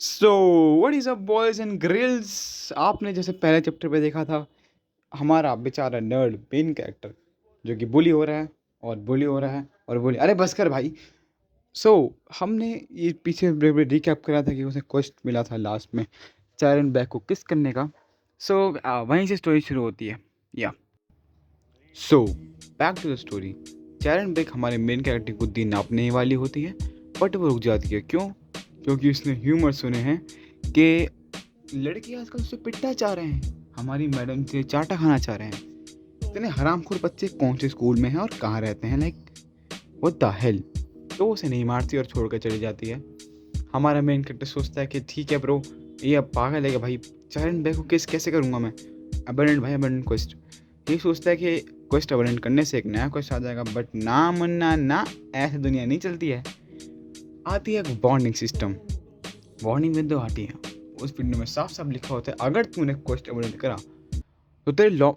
So what is up boys and girls. आपने जैसे पहले चैप्टर पे देखा था, हमारा बेचारा नर्ड मेन कैरेक्टर जो कि बुली हो रहा है और बुली हो रहा है और बुली, अरे बस कर भाई। सो हमने ये पीछे रिकैप करा था कि उसे क्वेस्ट मिला था लास्ट में चायरन बैग को किस करने का। सो वहीं से स्टोरी शुरू होती है। या so back to the story. चायरन बैग हमारे मेन कैरेक्टर को दिन नापने वाली होती है, बट वो रुक जाती है। क्यों? क्योंकि उसने ह्यूमर सुने हैं कि लड़के आजकल उससे पिटना चाह रहे हैं, हमारी मैडम से चाटा खाना चाह रहे हैं। इतने हरामखोर बच्चे कौन से स्कूल में हैं और कहाँ रहते हैं, लाइक व्हाट द हेल। तो उसे नहीं मारती और छोड़ कर चली जाती है। हमारा मेन कैरेक्टर सोचता है कि ठीक है ब्रो, ये अब पागल है कि भाई चाइल्ड बैग को किस कैसे करूँगा मैं। अबंडेंट भाई, अबंडेंट क्वेस्ट। ये सोचता है कि क्वेस्ट अबंडेंट करने से एक नया क्वेस्ट आ जाएगा, बट ना मन्ना ना, ऐसे दुनिया नहीं चलती है। आती है बॉन्डिंग सिस्टम। वार्निंग विंडो आती है, उस विंडो में साफ साफ लिखा होता है अगर तूने क्वेस्ट अबंडेंट करा तो तेरे लॉ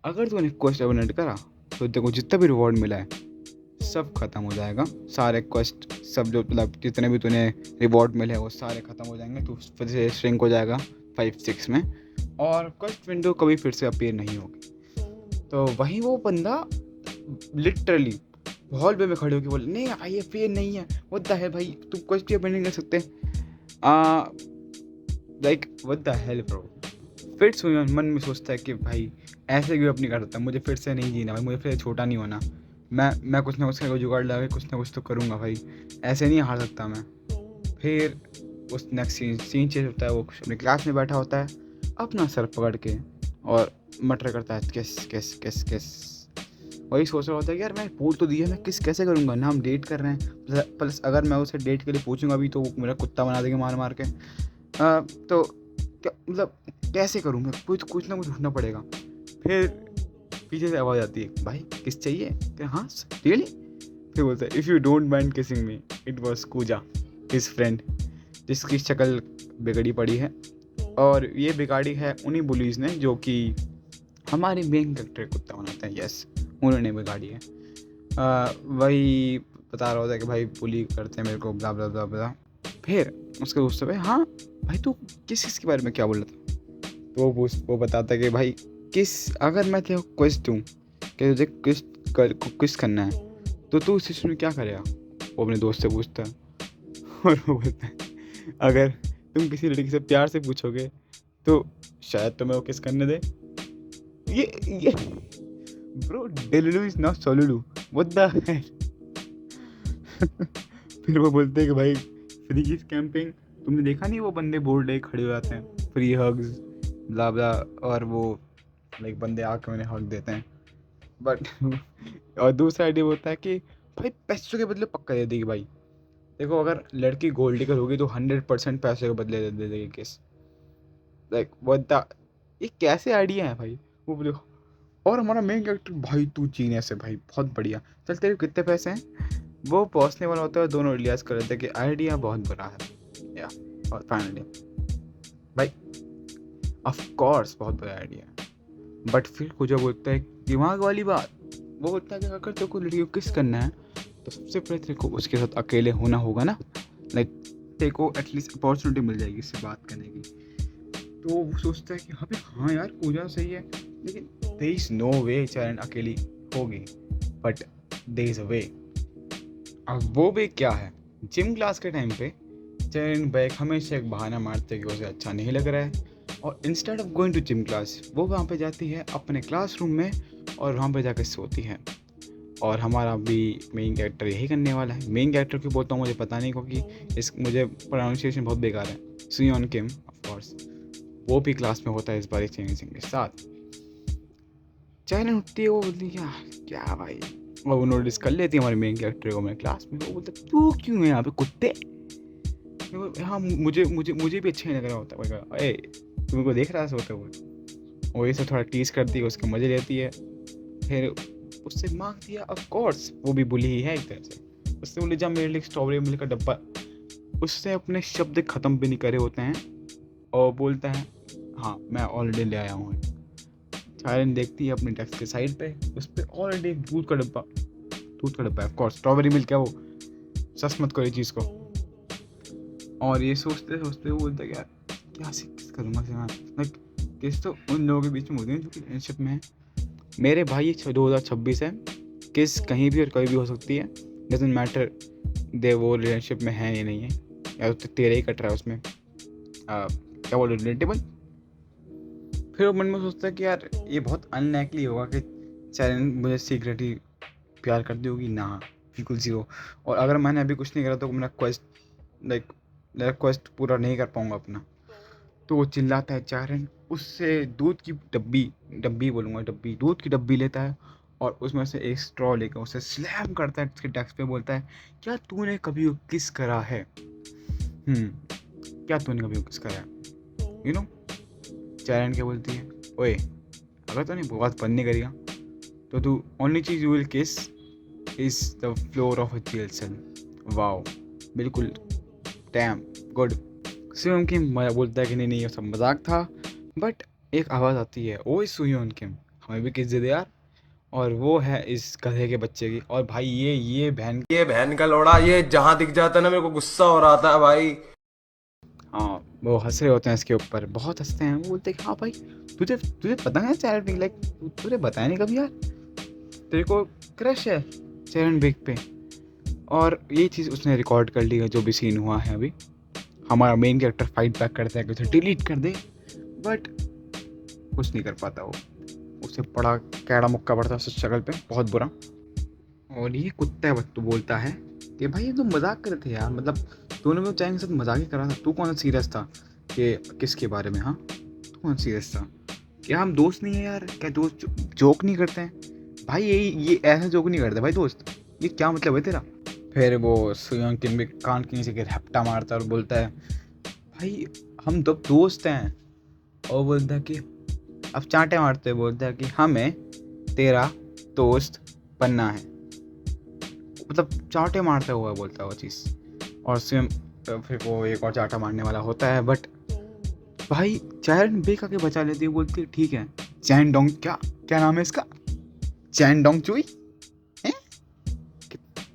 अगर तूने क्वेस्ट अबंडेंट करा तो तेरे को जितना भी रिवॉर्ड मिला है सब खत्म हो जाएगा। सारे क्वेस्ट, सब जो मतलब जितने भी तूने रिवॉर्ड मिले हैं वो सारे खत्म हो जाएंगे। तो फिर से श्रिंक हो जाएगा 5-6 में, और क्वेस्ट विंडो कभी फिर से अपीयर नहीं होगी। तो वहीं वो बंदा लिटरली हॉल में खड़े होकर बोले नहीं भाई ये फेयर नहीं है, वो है भाई तुम क्वेस्ट ही अबंडेंट कर सकते हैं। Like what the hell bro. फिर मन में सोचता है कि भाई ऐसे क्यों अपनी कर सकता, मुझे फिर से नहीं जीना भाई, मुझे फिर से छोटा नहीं होना। मैं कुछ ना कुछ का जुगाड़ लगा के कुछ ना कुछ तो करूँगा भाई, ऐसे नहीं हार सकता मैं। फिर उस नेक्स्ट सीन चेंज होता है। वो अपने क्लास में बैठा होता है अपना सर पकड़ के और मटर करता है किस किस किस किस। वही सोच रहा होता है कि यार मैं बोल तो दिया, मैं किस कैसे करूँगा ना, हम डेट कर रहे हैं, प्लस अगर मैं उसे डेट के लिए पूछूंगा भी तो वो मेरा कुत्ता बना देगा मार मार के। तो क्या मतलब कैसे करूँ मैं, कुछ ना कुछ ढूंढना पड़ेगा। फिर पीछे से आवाज़ आती है भाई किस चाहिए, क्या हाँ रियली। फिर बोलता है if you don't mind kissing me, it was कूजा हिज फ्रेंड, जिसकी शक्ल बिगड़ी पड़ी है। और ये बिगाड़ी है उन्हीं बुलीज ने जो कि हमारे मेन कैरेक्टर कुत्ता बनाते हैं। यस, उन्होंने बिगाड़ी है। वही बता रहा होता है कि भाई बुली करते हैं मेरे को, ब्ला ब्ला ब्ला ब्ला। फिर उसके दोस्तों पे हाँ भाई तू किस के बारे में क्या बोल रहा था, तो वो बताता है कि भाई किस, अगर मैं तेरे को क्वेस्ट दूँ कि तुझे क्विज करना है तो तू उस सिचुएशन में क्या करेगा। वो अपने दोस्त से पूछता है और वो बोलता है अगर तुम किसी लड़की से प्यार से पूछोगे तो शायद तुम्हें वो किस करने दे। ये bro, delulu is not solulu, what the hell. फिर वो बोलते हैं कि भाई फ्री की कैंपिंग, तुमने देखा नहीं वो बंदे बोर्ड ले खड़े हो जाते हैं, फ्री हग्स ब्ला ब्ला, और वो लाइक बंदे आके उन्हें हग देते हैं। बट और दूसरा आइडिया होता है कि भाई पैसों के बदले पक्का दे देगी भाई। देखो अगर लड़की गोल्ड डिगर होगी तो 100% पैसे के बदले दे देगी किस, लाइक व्हाट द, ये कैसे आइडिया है भाई। वो बोले और हमारा मेन कैरेक्टर भाई तू जीनियस है भाई, बहुत बढ़िया, चल तेरे कितने पैसे हैं। वो पहुँचने वाला होता है, दोनों रियलाइज कर लेते हैं कि आइडिया बहुत बुरा है। या और फाइनली भाई ऑफ कोर्स बहुत बुरा आइडिया है। बट फिर को जब बोलता है दिमाग वाली बात, वो बोलता है कि अगर तेरे को लड़की को किस करना है तो सबसे पहले तेरे को उसके साथ अकेले होना होगा ना, लाइक तेरे को एटलीस्ट अपॉर्चुनिटी मिल जाएगी इससे बात करने की। तो वो सोचता है कि हाँ यार पूजा सही है, लेकिन देयर इज नो वे चरण अकेली होगी, बट देयर इज अ वे। अब वो वे क्या है, जिम क्लास के टाइम पे चरण बैग हमेशा एक बहाना मारते कि उसे अच्छा नहीं लग रहा है, और instead of going to gym class वो वहाँ पे जाती है अपने क्लासरूम में और वहाँ पे जाकर सोती है। और हमारा भी मेन कैरेक्टर यही करने वाला है। मेन कैरेक्टर क्यों बोलता हूँ मुझे पता नहीं, क्योंकि मुझे प्रोनाउंसिएशन बहुत बेकार है। सुयोन किम ऑफ कोर्स, वो भी क्लास में होता है इस बार चैन सिंह के साथ। चैन उठती है, वो बोलती है क्या क्या भाई, और वो नोटिस कर लेती है हमारे मेन कैरेक्टर को मेरे क्लास में। वो बोलता तू क्यों है यहाँ पे कुत्ते। हाँ मुझे भी अच्छा नहीं लग रहा होता है। ए तुम को देख रहा है सोते हुए, वो ये सब थोड़ा टीज करती है, उसके मजे लेती है। फिर उससे मांग दिया, ऑफ कोर्स वो भी बुली ही है एक तरह से। उससे बोले जा मेरे लिए स्ट्रॉबेरी मिल्क का डब्बा। उससे अपने शब्द ख़त्म भी नहीं करे होते हैं और बोलता है हाँ मैं ऑलरेडी ले आया हूँ। सायरन देखती है अपने डेस्क के साइड पे, उस पर ऑलरेडी एक दूध का डब्बा है। ऑफ कोर्स स्ट्रॉबेरी मिल्क है वो, सच मत करो इस चीज़ को। और ये सोचते सोचते वो बोलता है कि यार क्या से किस करूँगा से मैं, लाइक किस तो उन लोगों के बीच में होती है जो कि रिलेशनशिप में है। मेरे भाई ये 2026 है, किस कहीं भी और कभी भी हो सकती है, डजेंट मैटर दे वो रिलेशनशिप में है या नहीं है, या तो तेरे ही कट रहा है उसमें, क्या बोल रिलेटेबल। फिर वो मन में सोचता है कि यार ये बहुत अनलाइकली होगा कि चैलेंज मुझे सीक्रेट ही प्यार करती होगी ना, बिल्कुल ज़ीरो। और अगर मैंने अभी कुछ नहीं करा तो मेरा क्वेस्ट लाइक मेरा क्वेस्ट पूरा नहीं कर पाऊँगा अपना। तो वो चिल्लाता है चारण, उससे दूध की डब्बी डब्बी बोलूँगा डब्बी दूध की डब्बी लेता है और उसमें से एक स्ट्रॉ लेकर उसे स्लैम करता है उसके डेस्क पे, बोलता है क्या तूने कभी किस करा है, क्या तूने कभी किस करा है, यू नो। चारण क्या बोलती है, ओए अगर तूने बहुत बंद नहीं करेगा तो तू ओनली चीज़ you will kiss is the floor of a jail cell. Wow, बिल्कुल डैम गुड। सुयोन किम बोलता है कि नहीं नहीं ये सब मजाक था, बट एक आवाज़ आती है, ओए सुयोन किम हमें भी किस दे दे यार। और वो है इस गधे के बच्चे की। और भाई ये बहन का लोड़ा, ये जहाँ दिख जाता है ना मेरे को गुस्सा हो रहा था भाई। हाँ वो हंस रहे होते हैं इसके ऊपर, बहुत हंसते हैं। वो बोलते हैं कि हाँ भाई तुझे तुझे पता है चैरन लाइक तुझे बताया नहीं कभी यार तेरे को क्रश है चैरन बिग पे। और ये चीज़ उसने रिकॉर्ड कर ली है जो भी सीन हुआ है अभी। हमारा मेन कैरेक्टर फाइट बैक करता है कि उसे डिलीट कर दे, बट कुछ नहीं कर पाता वो। उसे बड़ा कैड़ा मुक्का पड़ता है उसकी शक्ल पे, बहुत बुरा। और ये कुत्ता है तो बोलता है कि भाई ये तो मजाक कर रहे थे यार, मतलब तूने वो चाइना के साथ मजाक ही करा था, तू कौन सा सीरियस था कि किसके बारे में, हाँ तू कौन सीरियस था, क्या हम दोस्त नहीं है यार, क्या दोस्त जोक नहीं करते हैं भाई, ये ऐसा जोक नहीं करते भाई दोस्त, ये क्या मतलब है तेरा। फिर वो सुयोंग किम भी कान के नीचे के झपटा मारता है और बोलता है भाई हम तो दोस्त हैं। और बोलता है कि अब चांटे मारते हुए बोलता है कि हमें तेरा दोस्त बनना है, मतलब चांटे मारता हुआ बोलता है वो चीज़। और स्वयं फिर वो एक और चांटा मारने वाला होता है, बट भाई चैन बेक आके बचा लेती है, बोलती है ठीक है चैन डोंग, क्या क्या नाम है इसका, चैन डोंग चुई हैं?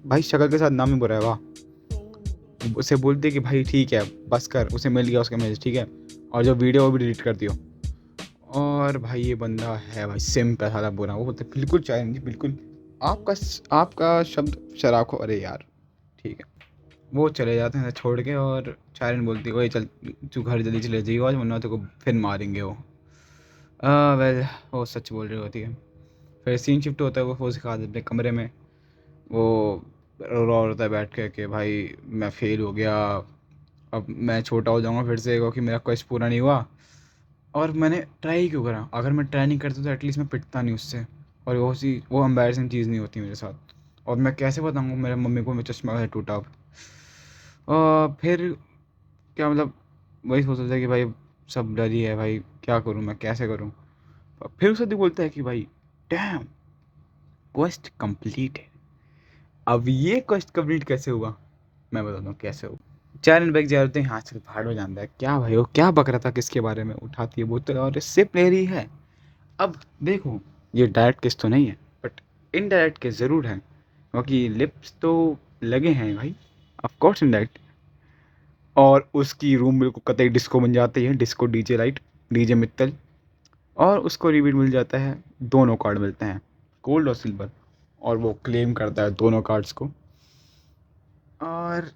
भाई शक्ल के साथ नाम ही बुरा है वाह। उसे बोलती है कि भाई ठीक है बस कर, उसे मिल गया उसका मैसेज ठीक है, और जो वीडियो वो भी डिलीट कर दियो। और भाई ये बंदा है भाई सिम का साला बुरा, वो बोलते बिल्कुल चाहे जी बिल्कुल आपका आपका शब्द शराखो, अरे यार ठीक है। वो चले जाते हैं छोड़ के, और चायरन बोलती है ओए चल तू घर जल्दी चले जाइए आज वरना तेरे को फिर मारेंगे वो। वेल वो सच बोल रही होती है। फिर सीन शिफ्ट होता है, वो सिखा देते अपने कमरे में, वो रो रहा होता है बैठ के कि भाई मैं फेल हो गया, अब मैं छोटा हो जाऊंगा फिर से, क्योंकि मेरा क्वेस्ट पूरा नहीं हुआ और मैंने ट्राई क्यों करा, अगर मैं ट्राई नहीं करता तो एटलीस्ट मैं पिटता नहीं उससे, और वो एम्बैरसिंग चीज़ नहीं होती मेरे साथ। और मैं कैसे बताऊँगा मेरे मम्मी को मेरा चश्मा है टूटा अब। फिर क्या मतलब वही सोच रहा था कि भाई सब डर ही है भाई, क्या करूँ मैं कैसे करूँ। फिर उसे बोलता है कि भाई डैम क्वेस्ट कंप्लीट है। अब ये क्वेस्ट कंप्लीट कैसे हुआ, मैं बताता हूँ कैसे हुआ। चार बैग जा रहे हैं, हाँ चल भाड़ हो जाता है, क्या भाई वो क्या बक रहा था किसके बारे में, उठाती है बोतल और सिप ले रही है। अब देखो ये डायरेक्ट किस तो नहीं है, बट इनडायरेक्ट किस ज़रूर है, क्योंकि लिप्स तो लगे हैं भाई, ऑफ कोर्स इनडायरेक्ट। और उसकी रूम बिल्कुल कतई डिस्को बन जाती है, disco DJ light DJ Mittal. और उसको रिवील मिल जाता है, दोनों कार्ड मिलते हैं गोल्ड और सिल्वर, और वो क्लेम करता है दोनों कार्ड्स को। और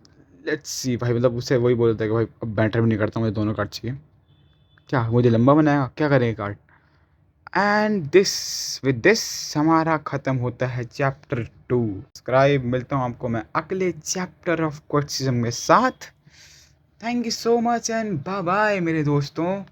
लेट्स सी भाई, मतलब उससे वही बोलता है कि भाई अब मैटर भी नहीं करता, मुझे दोनों कार्ड चाहिए, क्या मुझे लंबा बनाएगा, क्या करेंगे card. And this with this हमारा ख़त्म होता है चैप्टर 2। सब्सक्राइब, मिलता हूँ आपको मैं अगले चैप्टर ऑफ क्वेश्चन के साथ। Thank you so much and bye bye मेरे दोस्तों।